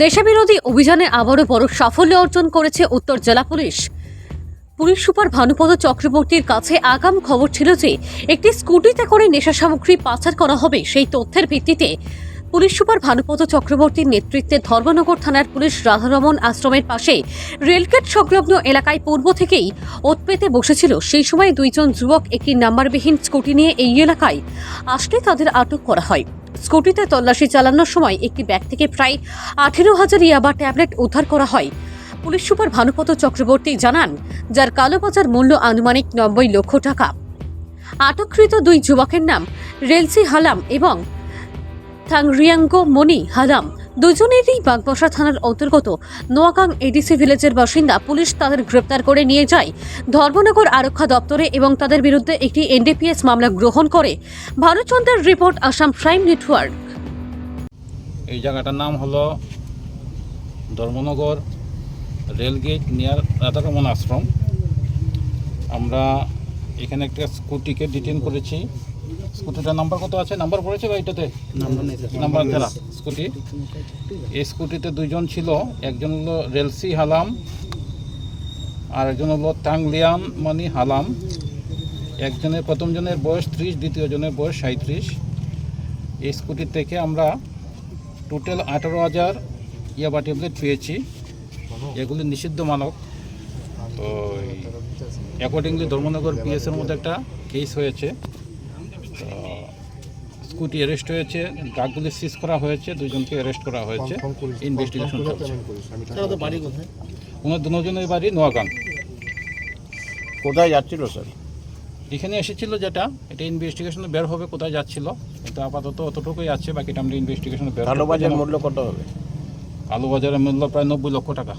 দেশবিরোধী অভিযানে আবারও বড় সাফল্য অর্জন করেছে উত্তর জেলা পুলিশ। পুলিশ সুপার ভানুপদ চক্রবর্তীর কাছে আগাম খবর ছিল যে একটি স্কুটিতে করে নেশা সামগ্রী পাচার করা হবে। সেই তথ্যের ভিত্তিতে পুলিশ সুপার ভানুপদ চক্রবর্তীর নেতৃত্বে ধর্মনগর থানার পুলিশ রাধারমন আশ্রমের পাশে রেলগেট সংলগ্ন এলাকায় পূর্ব থেকেই ওত পেতে বসেছিল। সেই সময় দুইজন যুবক একটি নাম্বারবিহীন স্কুটি নিয়ে এই এলাকায় আসলে তাদের আটক করা হয়। স্কুটিতে তল্লাশি চালানোর সময় একটি ব্যাগ থেকে প্রায় 18,000 ইয়াবা ট্যাবলেট উদ্ধার করা হয়। পুলিশ সুপার ভানুপদ চক্রবর্তী জানান, যার কালোবাজার মূল্য আনুমানিক 90 লক্ষ টাকা। আটককৃত দুই যুবকের নাম রেলসি হালাম এবং থাংরিয়াঙ্গো মনি হালাম। দুজনেরই বাগবাসা থানার অন্তর্গত নোয়াগাং এডিসি ভিলেজের বাসিন্দা। পুলিশ তাদের গ্রেপ্তার করে নিয়ে যায় ধর্মনগর আরক্ষা দপ্তরে এবং তাদের বিরুদ্ধে একটি এনডিপিএস মামলা গ্রহণ করে। ভানুচন্দ্রের রিপোর্ট, আসাম প্রাইম নেটওয়ার্ক। এই জায়গাটার নাম হলো ধর্মনগর রেলগেট নিয়ার রাধারমন আশ্রম। আমরা এখানে একটা স্কুটিকে ডিটেইন করেছি। স্কুটিটার নাম্বার কত আছে? নাম্বার পড়েছে বা এটাতে নাম্বার দেওয়া স্কুটি। এই স্কুটিতে দুইজন ছিল, একজন হলো রেলসি হালাম আর একজন হলো তাংলিয়ান মানি হালাম। একজনের প্রথম জনের বয়স 30, দ্বিতীয় জনের বয়স 37। এই স্কুটি থেকে আমরা টোটাল 18,000 ইয়াবা ট্যাবলেট পেয়েছি। এগুলি নিষিদ্ধ মানক। তো অ্যাকর্ডিংলি ধর্মনগর পিএসের মধ্যে একটা কেস হয়েছে। তো স্কুটি অ্যারেস্ট হয়েছে, ড্রাগগুলি সিজ করা হয়েছে, দুজনকে অ্যারেস্ট করা হয়েছে। ইনভেস্টিগেশন চলছে। ওনার দুজনের বাড়ি নোয়াগাং। কোথায় যাচ্ছিল স্যার? এখানে এসেছিল, যেটা এটা ইনভেস্টিগেশনে বের হবে কোথায় যাচ্ছিল। এটা আপাতত অতটুকুই আছে, বাকিটা আমরা ইনভেস্টিগেশনে বের। কালোবাজার মূল্য কত হবে? কালোবাজারের মূল্য প্রায় 90 লক্ষ টাকা।